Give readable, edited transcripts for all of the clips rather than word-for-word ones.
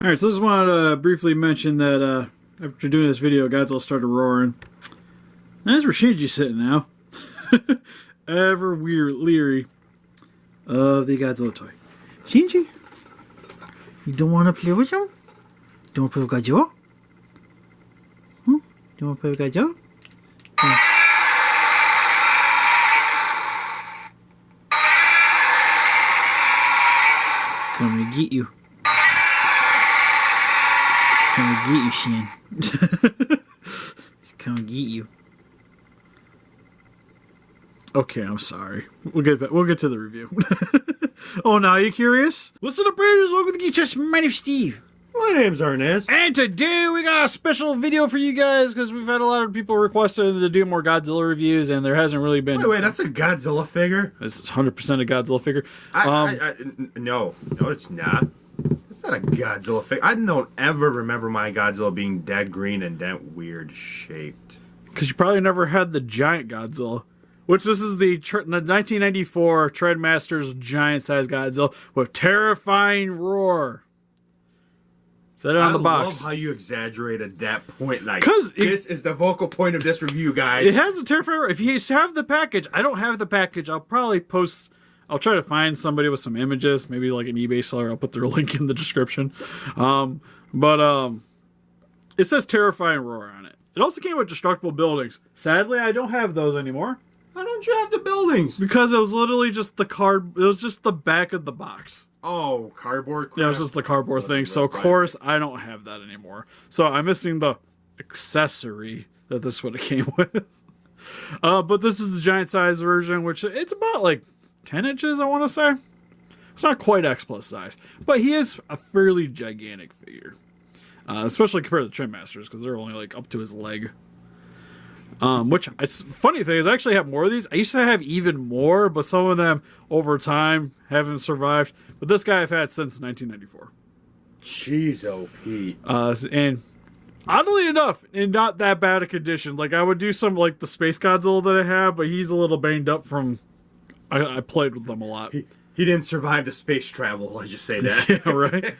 Alright, so I just wanted to briefly mention that after doing this video, Godzilla started roaring. And that's where Shinji's sitting now. Ever weird leery of the Godzilla toy. Shinji? You don't want to play with him? Don't want to play with Godzilla? Huh? Don't want to play with Godzilla? Yeah. Come to get you. Come and get you, Shin. He's come and get you. Okay, I'm sorry. We'll get to the review. Oh, now you curious? Listen up, Raiders. Welcome to the Geek Chest. My name's Steve. My name's Arnaz. And today we got a special video for you guys because we've had a lot of people requested to do more Godzilla reviews, and there hasn't really been. Wait, that's a Godzilla figure? This is 100% a Godzilla figure. No, it's not. It's not a Godzilla figure. I don't ever remember my Godzilla being dead green and that weird shaped. Because you probably never had the giant Godzilla. Which this is the 1994 Trendmasters giant-sized Godzilla with terrifying roar. Set it on the box. I love how you exaggerated that point. Like, because this is the vocal point of this review, guys. It has a terrifying roar. If you have the package, I don't have the package. I'll probably post. I'll try to find somebody with some images, maybe like an eBay seller. I'll put their link in the description. It says terrifying roar on it. It also came with destructible buildings. Sadly, I don't have those anymore. Why don't you have the buildings? Because it was literally just the card. It was just the back of the box. Oh, cardboard crap. Yeah, it was just the cardboard thing. So, of course, I don't have that anymore. So, I'm missing the accessory that this would have came with. But this is the giant size version, which it's about like 10 inches, I want to say. It's not quite X plus size. But he is a fairly gigantic figure. Especially compared to the Trendmasters, because they're only like up to his leg. Funny thing is, I actually have more of these. I used to have even more, but some of them over time haven't survived. But this guy I've had since 1994. Jeez, oh Pete. And oddly enough, in not that bad a condition. Like I would do some like the Space Godzilla that I have, but he's a little banged up from. I played with them a lot. He didn't survive the space travel. I just say that. Yeah, right.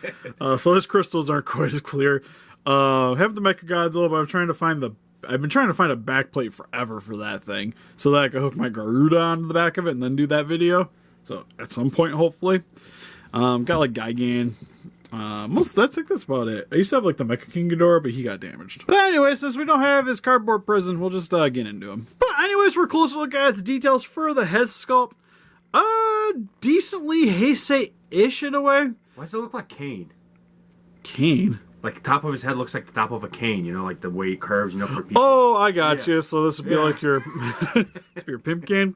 So his crystals aren't quite as clear. I have the Mecha Godzilla, but I've been trying to find a backplate forever for that thing so that I could hook my Garuda onto the back of it and then do that video. So at some point, hopefully. Got like Gigan. I think that's about it. I used to have like the Mecha King Ghidorah, but he got damaged. But anyway, since we don't have his cardboard prison, we'll just get into him. But anyways, we're closer look at its details for the head sculpt. Decently Heisei-ish in a way. Why does it look like Kane? Kane? Like the top of his head looks like the top of a cane, you know, like the way it curves, you know, for people. Oh, I got you. So this would be like your, your pimp cane.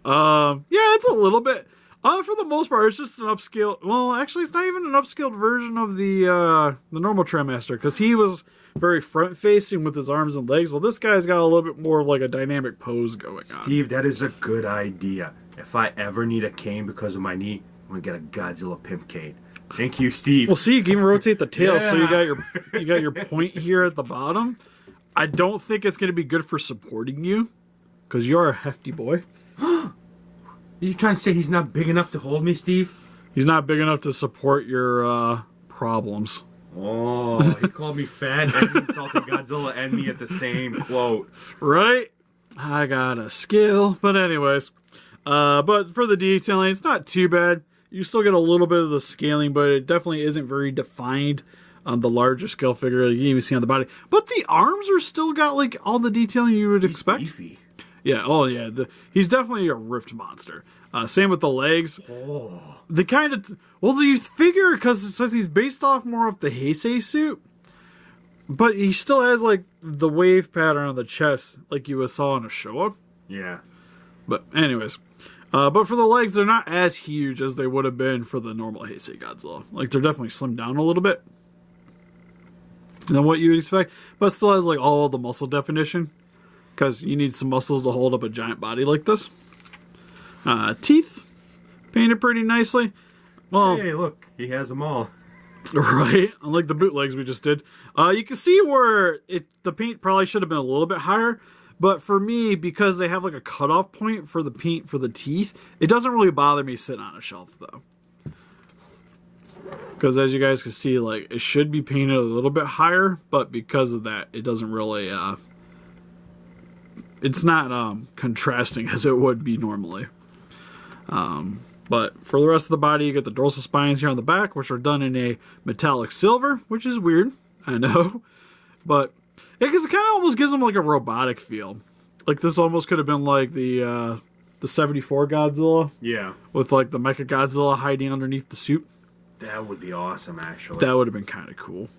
Yeah, it's a little bit. For the most part, it's just an upscale. Well, actually, it's not even an upscaled version of the normal Trendmaster because he was very front facing with his arms and legs. Well, this guy's got a little bit more of like a dynamic pose going on. Steve, that is a good idea. If I ever need a cane because of my knee, I'm gonna get a Godzilla pimp cane. Thank you, Steve. Well, see, you can even rotate the tail, so you got your point here at the bottom. I don't think it's going to be good for supporting you, because you are a hefty boy. Are you trying to say he's not big enough to hold me, Steve? He's not big enough to support your problems. Oh, he called me fat and he insulted Godzilla and me at the same quote. Right? I got a skill. But anyways, but for the detailing, it's not too bad. You still get a little bit of the scaling, but it definitely isn't very defined on the larger scale figure. You can even see on the body. But the arms are still got like all the detailing you would expect. Beefy. Yeah, oh yeah. He's definitely a ripped monster. Same with the legs. Oh. The kind of... Well, do you figure, because it says he's based off more of the Heisei suit, but he still has like the wave pattern on the chest like you saw in a Showa. Yeah. But anyways... but for the legs, they're not as huge as they would have been for the normal Heisei Godzilla. Like, they're definitely slimmed down a little bit than what you would expect. But still has, like, all the muscle definition. Because you need some muscles to hold up a giant body like this. Teeth. Painted pretty nicely. Well, hey, look. He has them all. Right? Unlike the bootlegs we just did. You can see where the paint probably should have been a little bit higher. But for me, because they have like a cutoff point for the paint for the teeth, it doesn't really bother me sitting on a shelf, though. Because as you guys can see, like, it should be painted a little bit higher, but because of that, it doesn't really, it's not contrasting as it would be normally. But for the rest of the body, you get the dorsal spines here on the back, which are done in a metallic silver, which is weird, I know. But yeah, because it kind of almost gives them like a robotic feel. Like this almost could have been like the 74 Godzilla. Yeah. With like the Mecha Godzilla hiding underneath the suit. That would be awesome, actually. That would have been kind of cool.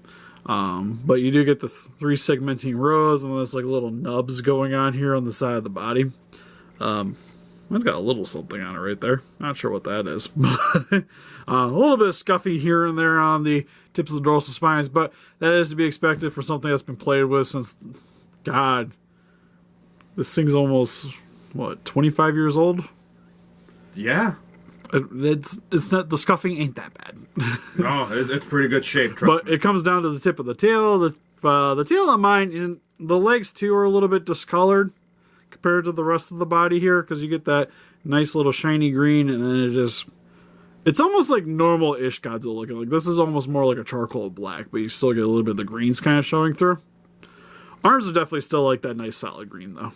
But you do get the 3 segmenting rows, and there's like little nubs going on here on the side of the body. Mine's got a little something on it right there. Not sure what that is. A little bit of scuffy here and there on the tips of the dorsal spines, but that is to be expected for something that's been played with since, God, this thing's almost, what, 25 years old? Yeah. It's not, the scuffing ain't that bad. No, it's pretty good shape, trust But me. it comes down to the tip of the tail. The tail on mine, and the legs too are a little bit discolored compared to the rest of the body here, because you get that nice little shiny green, and then it's almost like normal-ish Godzilla looking. Like this is almost more like a charcoal black, but you still get a little bit of the greens kind of showing through. Arms are definitely still like that nice solid green though.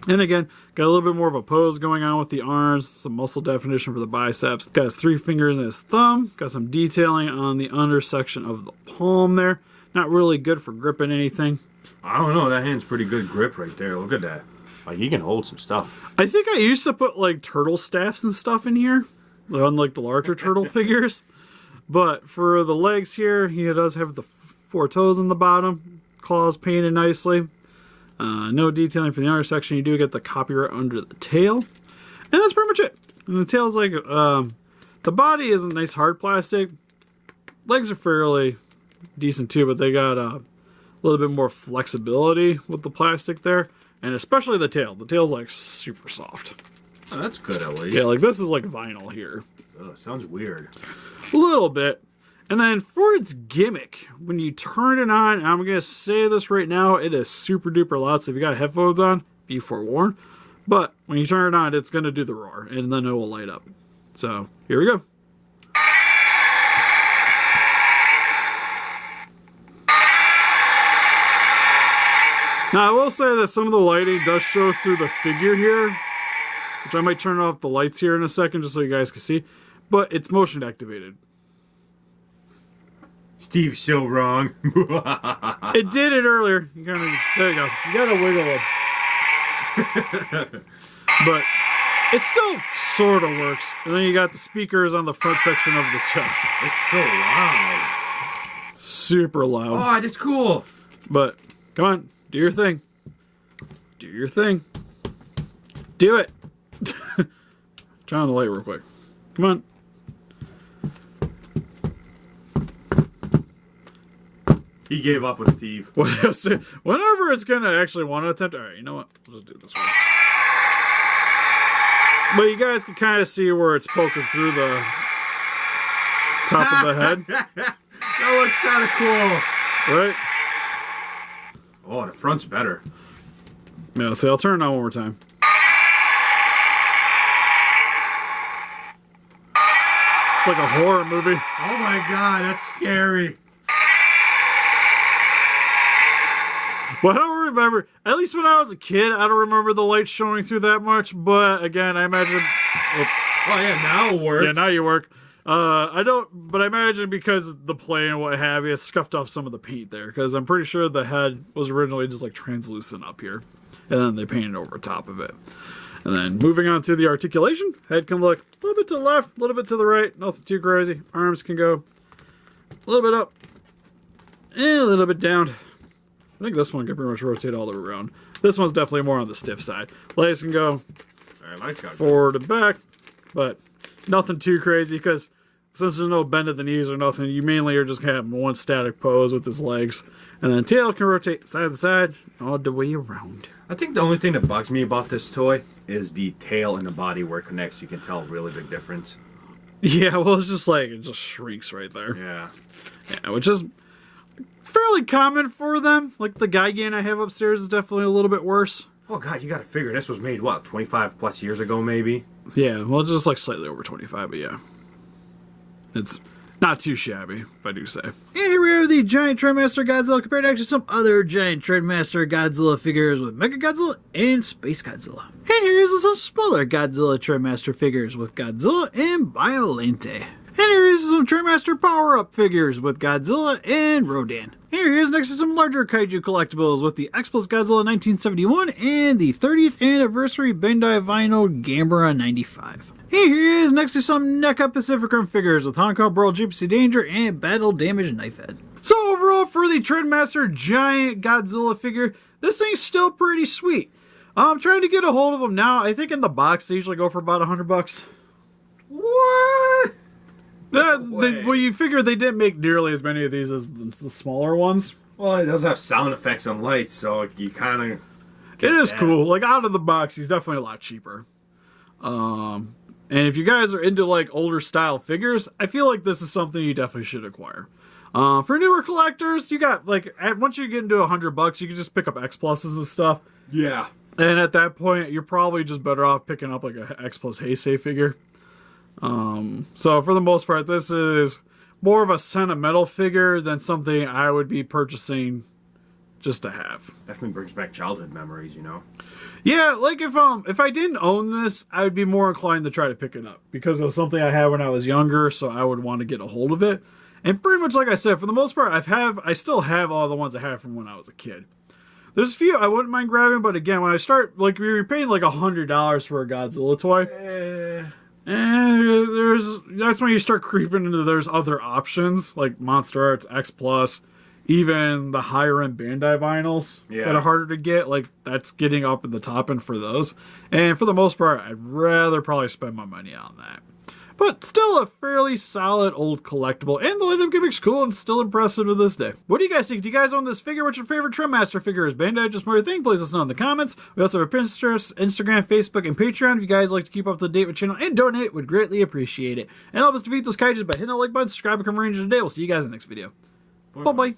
And again, got a little bit more of a pose going on with the arms, some muscle definition for the biceps. Got his 3 fingers and his thumb. Got some detailing on the under section of the palm there. Not really good for gripping anything. I don't know, that hand's pretty good grip right there. Look at that. Like, he can hold some stuff. I think I used to put like turtle staffs and stuff in here, unlike the larger turtle figures. But for the legs here, he does have the 4 toes on the bottom. Claws painted nicely. No detailing for the under section. You do get the copyright under the tail. And that's pretty much it. And the tail's like, the body is a nice hard plastic. Legs are fairly decent too, but they got a little bit more flexibility with the plastic there. And especially the tail. The tail's like super soft. Oh, that's good at least. Yeah, like this is like vinyl here. Ugh, sounds weird. A little bit. And then for its gimmick, when you turn it on, and I'm going to say this right now, it is super duper loud. So if you got headphones on, be forewarned. But when you turn it on, it's going to do the roar, and then it will light up. So here we go. Now I will say that some of the lighting does show through the figure here, which I might turn off the lights here in a second just so you guys can see. But it's motion activated. Steve's so wrong. It did it earlier. You gotta, there you go. You gotta wiggle them. But it still sort of works. And then you got the speakers on the front section of the chest. It's so loud. Super loud. Oh, that's cool. But come on, do your thing. Do your thing. Do it. Turn on the light real quick. Come on. He gave up with Steve. Whenever it's gonna actually want to attempt. All right, you know what? We'll just do it this way. But you guys can kind of see where it's poking through the top of the head. That looks kind of cool. Right? Oh, the front's better. Yeah, so I'll turn it on one more time. It's like a horror movie. Oh my god, that's scary. Well, I don't remember. At least when I was a kid, I don't remember the light showing through that much. But again, I imagine. Oh yeah, now it works. Yeah, now you work. I don't, but I imagine because of the play and what have you, it scuffed off some of the paint there. Because I'm pretty sure the head was originally just like translucent up here, and then they painted over top of it. And then moving on to the articulation, head can look a little bit to the left, a little bit to the right, nothing too crazy. Arms can go a little bit up, and a little bit down. I think this one can pretty much rotate all the way around. This one's definitely more on the stiff side. Legs can go forward and back, but nothing too crazy because since there's no bend at the knees or nothing, you mainly are just going to have one static pose with his legs. And then tail can rotate side to side all the way around. I think the only thing that bugs me about this toy is the tail and the body where it connects. You can tell a really big difference. Yeah, well, it's just like, it just shrinks right there. Yeah. Yeah, which is fairly common for them. Like the Gigan I have upstairs is definitely a little bit worse. Oh god, you gotta figure this was made, what, 25 plus years ago maybe? Yeah, well, just like slightly over 25, but yeah. It's Not too shabby, if I do say. And here we have the giant Trendmaster Godzilla compared to actually some other giant Trendmaster Godzilla figures with Mechagodzilla and Space Godzilla. And here is some smaller Godzilla Trendmaster figures with Godzilla and Biolante. And here is some Trendmaster power-up figures with Godzilla and Rodan. Here he is next to some larger Kaiju collectibles with the X Plus Godzilla 1971 and the 30th anniversary Bandai Vinyl Gamera 95. And here he is next to some NECA Pacific Rim figures with Hong Kong Brawl Gypsy Danger and Battle Damage Knifehead. So overall, for the Trendmaster giant Godzilla figure, this thing's still pretty sweet. I'm trying to get a hold of them now. I think in the box they usually go for about $100. What? Well, you figure they didn't make nearly as many of these as the smaller ones. Well, it does have sound effects and lights, so you kind of... It is cool. Like, out of the box, he's definitely a lot cheaper. And if you guys are into, like, older style figures, I feel like this is something you definitely should acquire. For newer collectors, you got, like, once you get into $100, you can just pick up X Pluses and stuff. Yeah. And at that point, you're probably just better off picking up, like, a X Plus Heisei figure. So for the most part, this is more of a sentimental figure than something I would be purchasing just to have. Definitely brings back childhood memories, you know? Yeah, like if I didn't own this, I would be more inclined to try to pick it up because it was something I had when I was younger, so I would want to get a hold of it. And pretty much like I said, for the most part, I still have all the ones I had from when I was a kid. There's a few I wouldn't mind grabbing, but again, when I start, like, we were paying like $100 for a Godzilla toy. That's when you start creeping into there's other options like Monster Arts, X Plus, even the higher end Bandai vinyls that are harder to get. Like, that's getting up in the top end for those. And for the most part, I'd rather probably spend my money on that. But still a fairly solid old collectible. And the light-up gimmick's cool and still impressive to this day. What do you guys think? Do you guys own this figure? What's your favorite Trendmaster figure? Is Bandai just more your thing? Please let us know in the comments. We also have a Pinterest, Instagram, Facebook, and Patreon. If you guys like to keep up to date with the channel and donate, would greatly appreciate it. And help us defeat those kaijus by hitting the like button, subscribe, and become a ranger today. We'll see you guys in the next video. Bye-bye.